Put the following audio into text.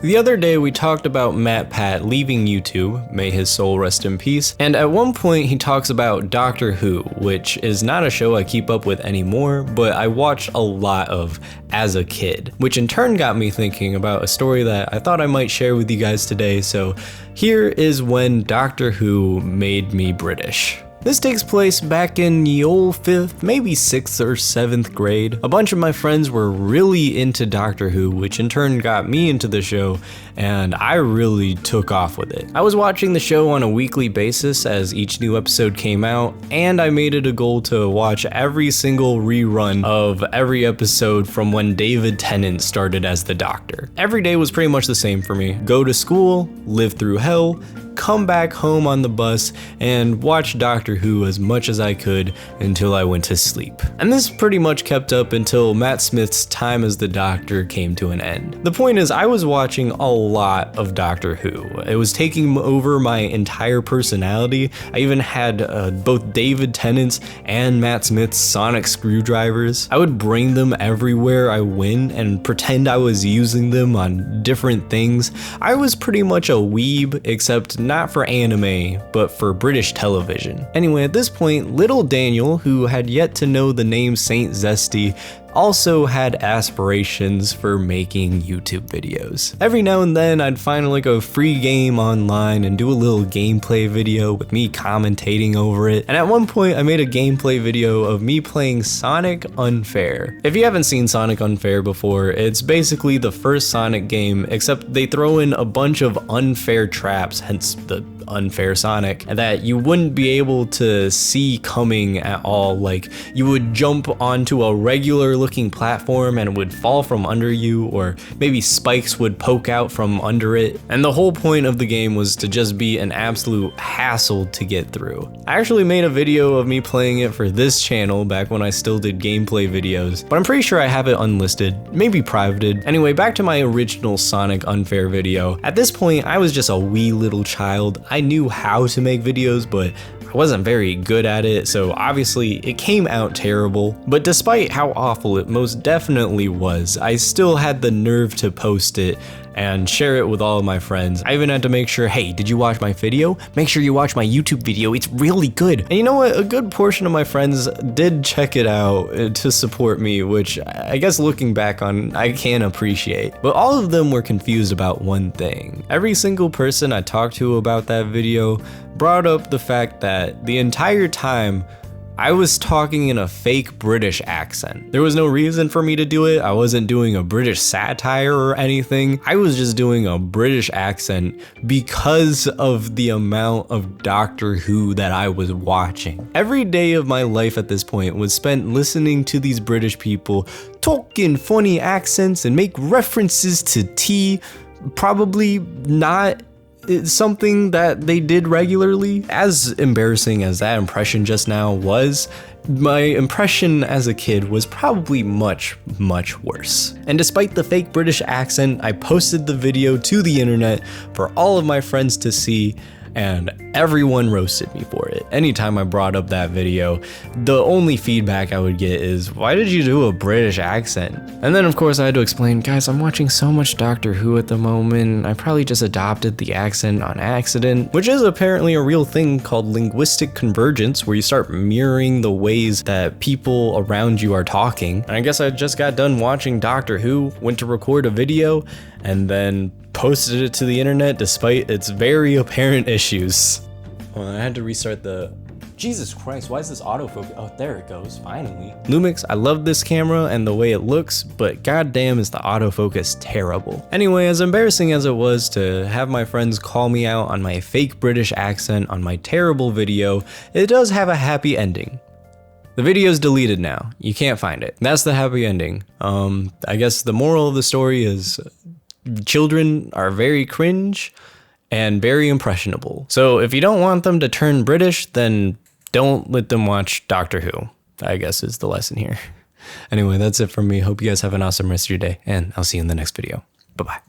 The other day we talked about Matt Pat leaving YouTube, may his soul rest in peace, and at one point he talks about Doctor Who, which is not a show I keep up with anymore, but I watched a lot of as a kid, which in turn got me thinking about a story that I thought I might share with you guys today, so here is when Doctor Who made me British. This takes place back in the old 5th, maybe 6th or 7th grade. A bunch of my friends were really into Doctor Who, which in turn got me into the show, and I really took off with it. I was watching the show on a weekly basis as each new episode came out, and I made it a goal to watch every single rerun of every episode from when David Tennant started as the Doctor. Every day was pretty much the same for me. Go to school, live through hell, come back home on the bus, and watch Doctor Who as much as I could until I went to sleep. And this pretty much kept up until Matt Smith's time as the Doctor came to an end. The point is, I was watching a lot of Doctor Who. It was taking over my entire personality. I even had both David Tennant's and Matt Smith's sonic screwdrivers. I would bring them everywhere I went and pretend I was using them on different things. I was pretty much a weeb, except not for anime, but for British television. Anyway, at this point, little Daniel, who had yet to know the name Saint Zesty, also had aspirations for making YouTube videos. Every now and then I'd find like a free game online and do a little gameplay video with me commentating over it. And at one point I made a gameplay video of me playing Sonic Unfair. If you haven't seen Sonic Unfair before, it's basically the first Sonic game, except they throw in a bunch of unfair traps, hence the unfair Sonic, that you wouldn't be able to see coming at all. Like, you would jump onto a regular looking platform and it would fall from under you, or maybe spikes would poke out from under it. And the whole point of the game was to just be an absolute hassle to get through. I actually made a video of me playing it for this channel back when I still did gameplay videos, but I'm pretty sure I have it unlisted, maybe privated. Anyway, back to my original Sonic Unfair video. At this point, I was just a wee little child. I knew how to make videos, but I wasn't very good at it, so obviously it came out terrible. But despite how awful it most definitely was, I still had the nerve to post it and share it with all of my friends. I even had to make sure, hey, did you watch my video? Make sure you watch my YouTube video, it's really good. And you know what, a good portion of my friends did check it out to support me, which I guess looking back on, I can appreciate. But all of them were confused about one thing. Every single person I talked to about that video brought up the fact that the entire time I was talking in a fake British accent. There was no reason for me to do it. I wasn't doing a British satire or anything. I was just doing a British accent because of the amount of Doctor Who that I was watching. Every day of my life at this point was spent listening to these British people talk in funny accents and make references to tea, probably not something that they did regularly. As embarrassing as that impression just now was, my impression as a kid was probably much, much worse. And despite the fake British accent, I posted the video to the internet for all of my friends to see, and everyone roasted me for it. Anytime I brought up that video, the only feedback I would get is, why did you do a British accent? And then of course I had to explain, guys, I'm watching so much Doctor Who at the moment, I probably just adopted the accent on accident, which is apparently a real thing called linguistic convergence, where you start mirroring the ways that people around you are talking. And I guess I just got done watching Doctor Who, went to record a video, and then posted it to the internet despite its very apparent issues. Well, I had to restart the... Jesus Christ, why is this autofocus? Oh, there it goes, finally. Lumix, I love this camera and the way it looks, but goddamn is the autofocus terrible. Anyway, as embarrassing as it was to have my friends call me out on my fake British accent on my terrible video, it does have a happy ending. The video's deleted now. You can't find it. That's the happy ending. I guess the moral of the story is children are very cringe and very impressionable. So if you don't want them to turn British, then don't let them watch Doctor Who, I guess is the lesson here. Anyway, that's it from me. Hope you guys have an awesome rest of your day, and I'll see you in the next video. Bye-bye.